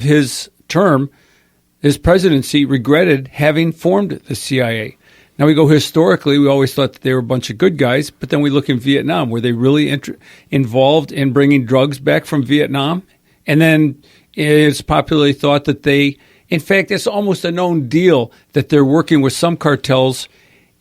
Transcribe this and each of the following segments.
his term, his presidency, regretted having formed the CIA. Now we go historically, we always thought that they were a bunch of good guys, but then we look in Vietnam. Were they really involved in bringing drugs back from Vietnam? And then it's popularly thought that they, in fact, it's almost a known deal that they're working with some cartels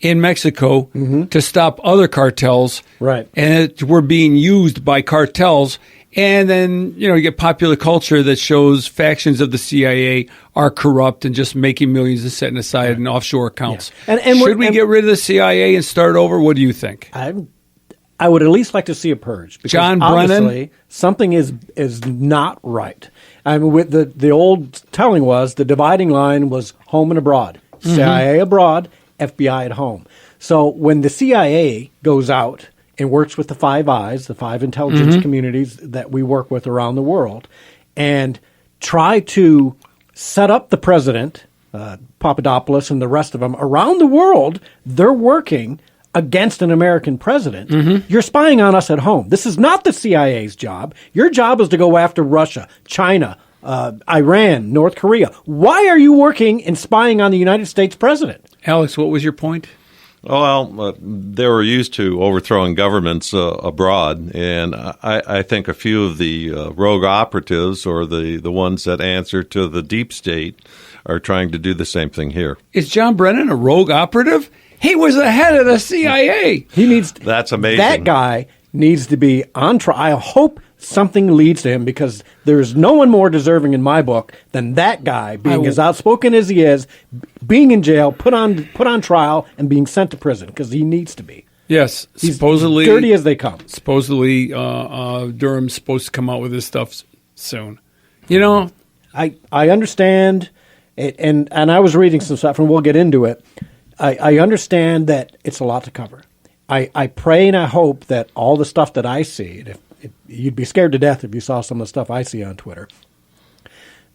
in Mexico to stop other cartels. Right. And we're being used by cartels. And then, you get popular culture that shows factions of the CIA are corrupt and just making millions and setting aside in offshore accounts. Yeah. And should we get rid of the CIA and start over? What do you think? I would at least like to see a purge. Because John obviously Brennan? Something is not right. I mean, with the old telling was the dividing line was home and abroad. CIA abroad, FBI at home. So when the CIA goes out and works with the Five Eyes, the five intelligence communities that we work with around the world, and try to set up the president, Papadopoulos and the rest of them, around the world, they're working against an American president. You're spying on us at home. This is not the CIA's job. Your job is to go after Russia, China, Iran, North Korea. Why are you working and spying on the United States president? Alex, what was your point? Well, they were used to overthrowing governments abroad, and I think a few of the rogue operatives or the ones that answer to the deep state are trying to do the same thing here. Is John Brennan a rogue operative? He was the head of the CIA. That's amazing. That guy needs to be on trial. I hope something leads to him, because there's no one more deserving in my book than that guy, being as outspoken as he is, being in jail, put on trial, and being sent to prison, because he needs to be. Yes, He's supposedly dirty as they come. Supposedly, Durham's supposed to come out with this stuff soon. I understand, and I was reading some stuff, and we'll get into it. I understand that it's a lot to cover. I pray and I hope that all the stuff that I see, if you'd be scared to death if you saw some of the stuff I see on Twitter,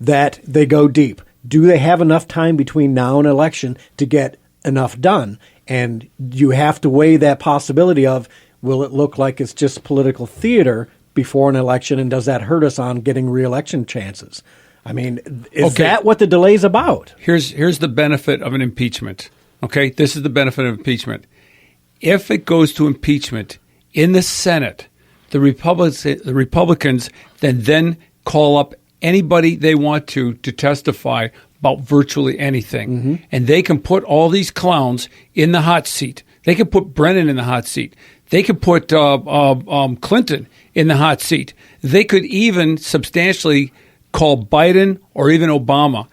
that they go deep. Do they have enough time between now and election to get enough done? And you have to weigh that possibility of, will it look like it's just political theater before an election, and does that hurt us on getting re-election chances? I mean, is that what the delay's about? Here's the benefit of an impeachment. Okay, this is the benefit of impeachment. If it goes to impeachment in the Senate, the Republicans then call up anybody they want to testify about virtually anything. And they can put all these clowns in the hot seat. They can put Brennan in the hot seat. They could put Clinton in the hot seat. They could even substantially call Biden or even Obama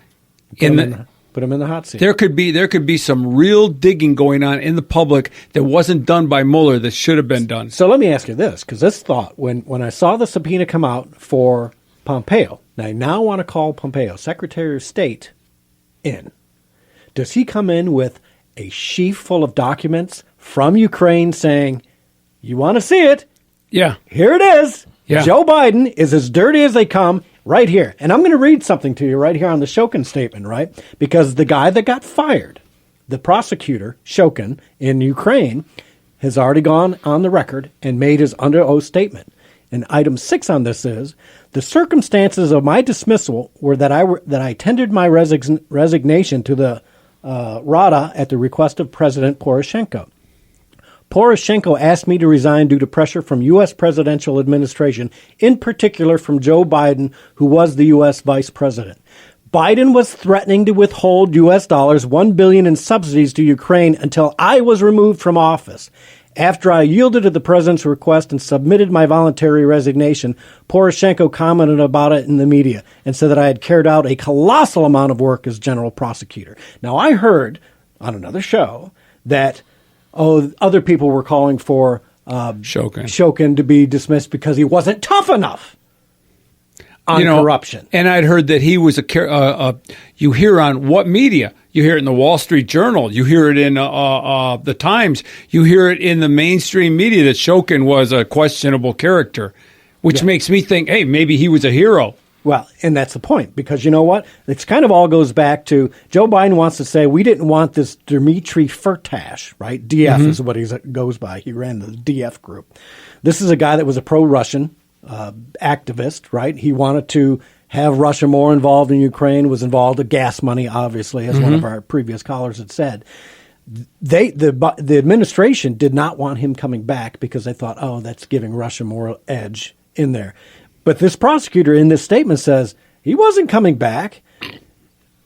Put him in the hot seat. There could be some real digging going on in the public that wasn't done by Mueller that should have been done. So let me ask you this, because this thought, when I saw the subpoena come out for Pompeo, and I now want to call Pompeo, Secretary of State, in. Does he come in with a sheaf full of documents from Ukraine saying, you want to see it? Yeah. Here it is. Yeah. Joe Biden is as dirty as they come. Right here. And I'm going to read something to you right here on the Shokin statement, right? Because the guy that got fired, the prosecutor, Shokin, in Ukraine, has already gone on the record and made his under oath statement. And item 6 on this is, the circumstances of my dismissal were that I tendered my resignation to the Rada at the request of President Poroshenko. Poroshenko asked me to resign due to pressure from U.S. presidential administration, in particular from Joe Biden, who was the U.S. vice president. Biden was threatening to withhold U.S. dollars $1 billion in subsidies to Ukraine until I was removed from office. After I yielded to the president's request and submitted my voluntary resignation, Poroshenko commented about it in the media and said that I had carried out a colossal amount of work as general prosecutor. Now, I heard on another show that other people were calling for Shokin to be dismissed because he wasn't tough enough on corruption. And I'd heard that he was you hear on what media? You hear it in the Wall Street Journal. You hear it in the Times. You hear it in the mainstream media that Shokin was a questionable character, which makes me think, hey, maybe he was a hero. Well, and that's the point, because you know what? It's kind of all goes back to Joe Biden wants to say we didn't want this Dmitry Firtash, right? DF is what he goes by. He ran the DF group. This is a guy that was a pro-Russian activist, right? He wanted to have Russia more involved in Ukraine, was involved with gas money, obviously, as one of our previous callers had said. The administration did not want him coming back because they thought, oh, that's giving Russia more edge in there. But this prosecutor in this statement says he wasn't coming back,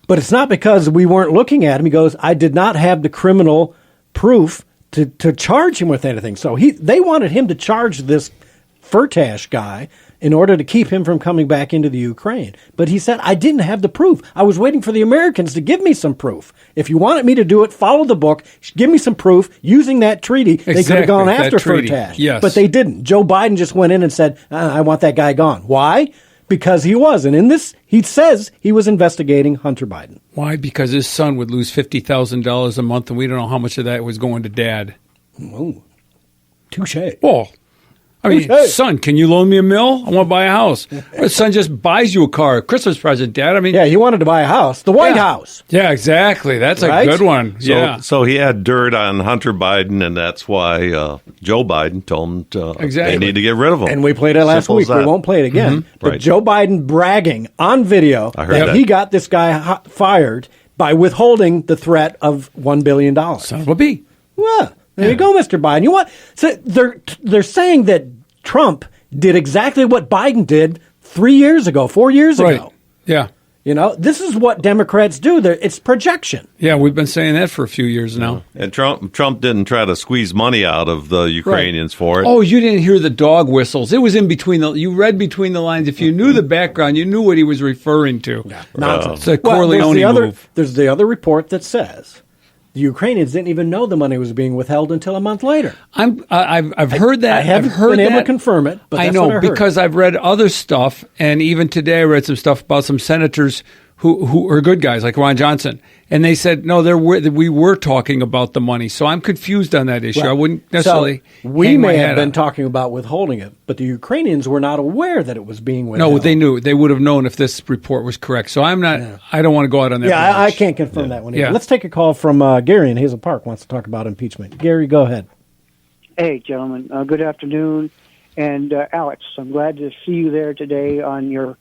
but it's not because we weren't looking at him. He goes, I did not have the criminal proof to charge him with anything. So they wanted him to charge this Firtash guy in order to keep him from coming back into the Ukraine. But he said, I didn't have the proof. I was waiting for the Americans to give me some proof. If you wanted me to do it, follow the book, give me some proof. Using that treaty, they could have gone after Firtash. Yes. But they didn't. Joe Biden just went in and said, I want that guy gone. Why? Because he was. And in this, he says he was investigating Hunter Biden. Why? Because his son would lose $50,000 a month, and we don't know how much of that was going to dad. Oh, touche. Well, I mean, son, can you loan me $1 million? I want to buy a house. Or son just buys you a car, a Christmas present, Dad. I mean, yeah, he wanted to buy a house, the White House. Yeah, exactly. That's a good one. So he had dirt on Hunter Biden, and that's why Joe Biden told him they need to get rid of him. And we played it last week. We won't play it again. Mm-hmm. But Joe Biden bragging on video that he got this guy fired by withholding the threat of $1 billion. Son of a bee. Well, there you go, Mr. Biden. You want? So they're saying that Trump did exactly what Biden did 4 years ago. Yeah. You know, this is what Democrats do. It's projection. Yeah, we've been saying that for a few years now. And Trump didn't try to squeeze money out of the Ukrainians for it. Oh, you didn't hear the dog whistles. It was in between you read between the lines. If you knew the background, you knew what he was referring to. Yeah, nonsense. It's a Corleone move. There's the other report that says the Ukrainians didn't even know the money was being withheld until a month later. I've heard that. I haven't been able to confirm it, but that's what I heard. Because I've read other stuff, and even today I read some stuff about some senators who are good guys, like Ron Johnson, and they said, no, we were talking about the money. So I'm confused on that issue. I wouldn't necessarily we may have been talking about withholding it, but the Ukrainians were not aware that it was being withheld. No, they knew. They would have known if this report was correct. So I'm not. Yeah. I don't want to go out on that. Yeah, I can't confirm that one either. Let's take a call from Gary in Hazel Park. Wants to talk about impeachment. Gary, go ahead. Hey, gentlemen. Good afternoon. And Alex, I'm glad to see you there today on your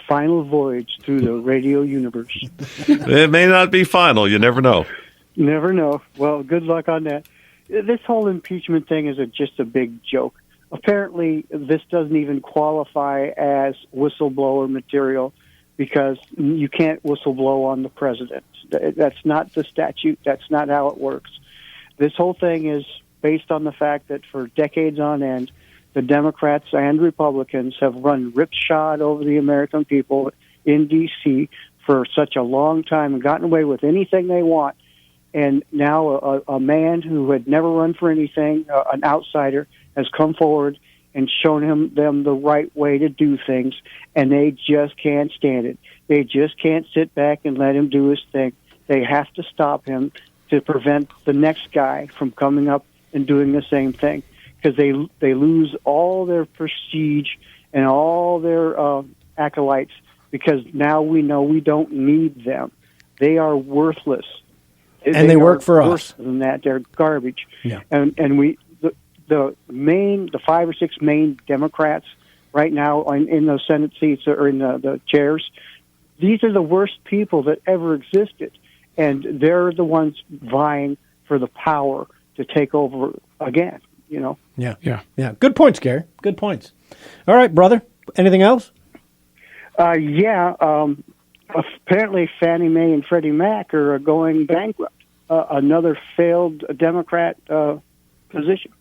final voyage through the radio universe. It may not be final. You never know. Never know. Well, good luck on that. This whole impeachment thing is just a big joke. Apparently, this doesn't even qualify as whistleblower material because you can't whistleblow on the president. That's not the statute. That's not how it works. This whole thing is based on the fact that for decades on end, the Democrats and Republicans have run ripshod over the American people in D.C. for such a long time and gotten away with anything they want. And now a man who had never run for anything, an outsider, has come forward and shown them the right way to do things, and they just can't stand it. They just can't sit back and let him do his thing. They have to stop him to prevent the next guy from coming up and doing the same thing. Because they lose all their prestige and all their acolytes because now we know we don't need them. They are worthless. And they work for us. Worse than that, they're garbage. Yeah. And we the 5 or 6 main Democrats right now in those Senate seats or in the chairs, these are the worst people that ever existed, and they're the ones vying for the power to take over again. You know. Yeah. Good points, Gary. Good points. All right, brother. Anything else? Apparently, Fannie Mae and Freddie Mac are going bankrupt. Another failed Democrat position.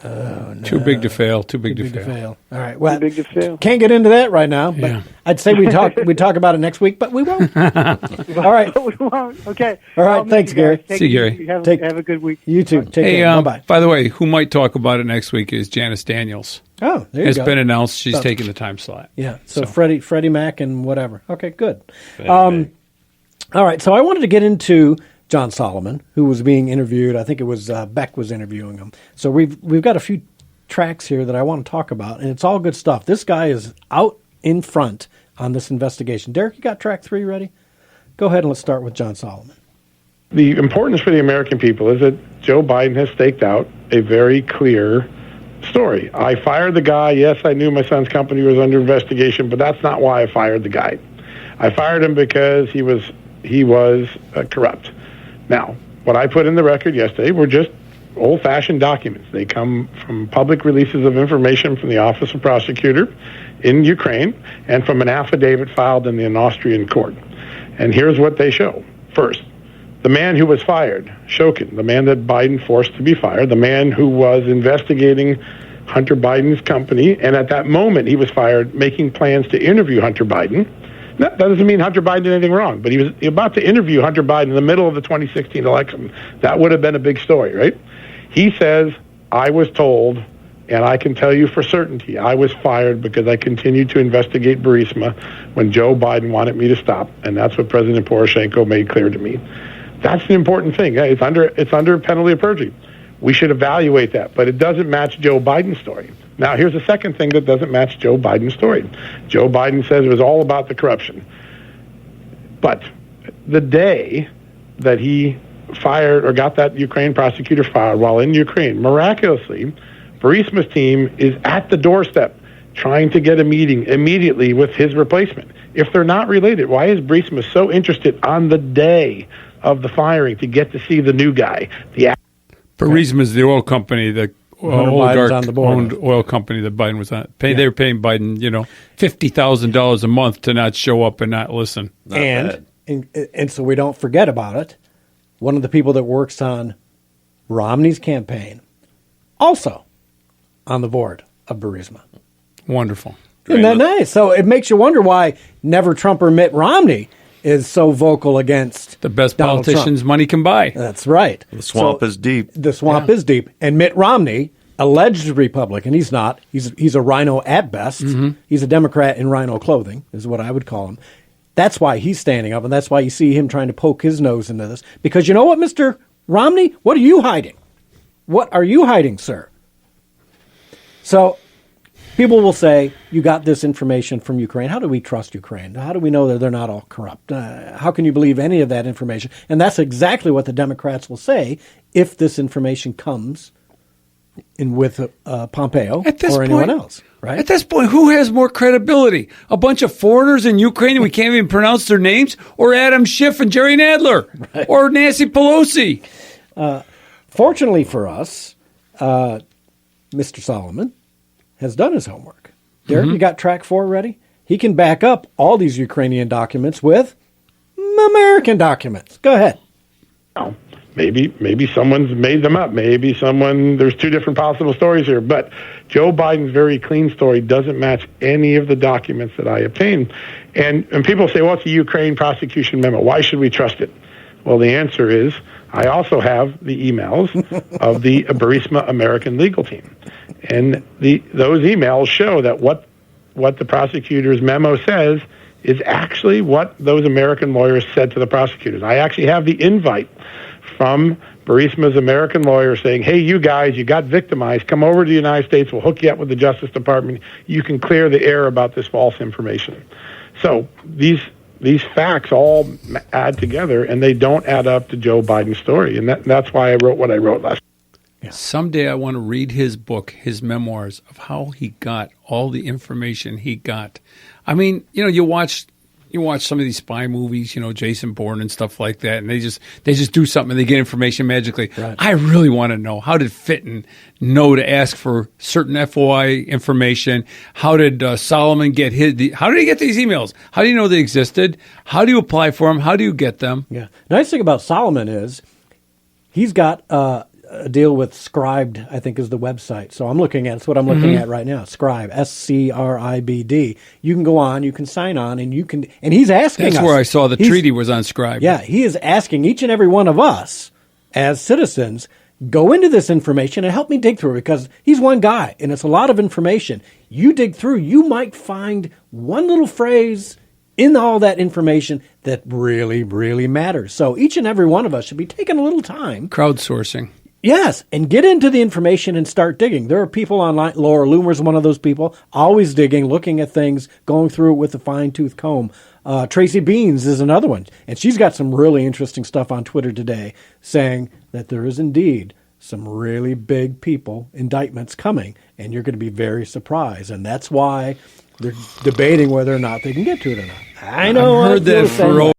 Oh, no. Too big to fail. Too big to fail. All right. Well, too big to fail. Can't get into that right now. But I'd say we talk about it next week, but we won't. All right. We won't. Okay. All right. Thanks, Gary. See you, Gary. Have a good week. You too. Take care. Bye-bye. By the way, who might talk about it next week is Janice Daniels. Oh, there you It's go. been announced she's taking the time slot. Yeah. So Freddie Mac and whatever. Okay, good. All right. So I wanted to get into John Solomon, who was being interviewed. I think it was Beck was interviewing him. So we've got a few tracks here that I want to talk about, and it's all good stuff. This guy is out in front on this investigation. Derek, you got track 3 ready? Go ahead and let's start with John Solomon. The importance for the American people is that Joe Biden has staked out a very clear story. I fired the guy. Yes, I knew my son's company was under investigation, but that's not why I fired the guy. I fired him because he was corrupt. Now, what I put in the record yesterday were just old-fashioned documents. They come from public releases of information from the Office of Prosecutor in Ukraine and from an affidavit filed in an Austrian court. And here's what they show. First, the man who was fired, Shokin, the man that Biden forced to be fired, the man who was investigating Hunter Biden's company, and at that moment he was fired, making plans to interview Hunter Biden. That doesn't mean Hunter Biden did anything wrong, but he was about to interview Hunter Biden in the middle of the 2016 election. That would have been a big story, right? He says, I was told, and I can tell you for certainty, I was fired because I continued to investigate Burisma when Joe Biden wanted me to stop, and that's what President Poroshenko made clear to me. That's an important thing. It's under penalty of perjury. We should evaluate that, but it doesn't match Joe Biden's story. Now, here's the second thing that doesn't match Joe Biden's story. Joe Biden says it was all about the corruption. But the day that he fired or got that Ukraine prosecutor fired while in Ukraine, miraculously, Burisma's team is at the doorstep trying to get a meeting immediately with his replacement. If they're not related, why is Burisma so interested on the day of the firing to get to see the new guy? Burisma is the oil company, the oligarch-owned oil company that Biden was on. They were paying Biden, $50,000 a month to not show up and not listen. And so we don't forget about it. One of the people that works on Romney's campaign, also on the board of Burisma. Wonderful. Isn't that nice? So it makes you wonder why never Trumper Mitt Romney is so vocal against the best Donald politicians Trump. Money can buy. That's right. The swamp is deep. The swamp is deep. And Mitt Romney, alleged Republican, he's not. He's a rhino at best. Mm-hmm. He's a Democrat in rhino clothing, is what I would call him. That's why he's standing up, and that's why you see him trying to poke his nose into this. Because you know what, Mr. Romney? What are you hiding? What are you hiding, sir? So people will say, you got this information from Ukraine. How do we trust Ukraine? How do we know that they're not all corrupt? How can you believe any of that information? And that's exactly what the Democrats will say if this information comes in with Pompeo or anyone else. Right? At this point, who has more credibility? A bunch of foreigners in Ukraine and we can't even pronounce their names? Or Adam Schiff and Jerry Nadler? Right. Or Nancy Pelosi? Fortunately for us, Mr. Solomon has done his homework. Derek, you got track 4 ready? He can back up all these Ukrainian documents with American documents. Go ahead. Oh, maybe someone's made them up. There's two different possible stories here. But Joe Biden's very clean story doesn't match any of the documents that I obtained. And people say, well, it's a Ukraine prosecution memo. Why should we trust it? Well, the answer is I also have the emails of the Burisma American legal team. And those emails show that what the prosecutor's memo says is actually what those American lawyers said to the prosecutors. I actually have the invite from Burisma's American lawyer saying, hey, you guys, you got victimized. Come over to the United States. We'll hook you up with the Justice Department. You can clear the air about this false information. So these facts all add together, and they don't add up to Joe Biden's story. And that's why I wrote what I wrote last. Yeah. Someday I want to read his book, his memoirs, of how he got all the information he got. I mean, you watch some of these spy movies, Jason Bourne and stuff like that, and they just do something and they get information magically. Right. I really want to know, how did Fitton know to ask for certain FOI information? How did Solomon get how did he get these emails? How do you know they existed? How do you apply for them? How do you get them? Yeah. Nice thing about Solomon is he's got a deal with Scribd, I think is the website. So it's what I'm looking at right now. Scribd, Scribd. You can go on, you can sign on, and he's asking us. That's where I saw the treaty was on Scribd. Yeah, he is asking each and every one of us as citizens, go into this information and help me dig through it, because he's one guy and it's a lot of information. You dig through, you might find one little phrase in all that information that really, really matters. So each and every one of us should be taking a little time. Crowdsourcing. Yes, and get into the information and start digging. There are people online. Laura Loomer's one of those people, always digging, looking at things, going through it with a fine-tooth comb. Tracy Beans is another one, and she's got some really interesting stuff on Twitter today saying that there is indeed some really big people, indictments coming, and you're going to be very surprised. And that's why they're debating whether or not they can get to it or not. I know. I've heard that for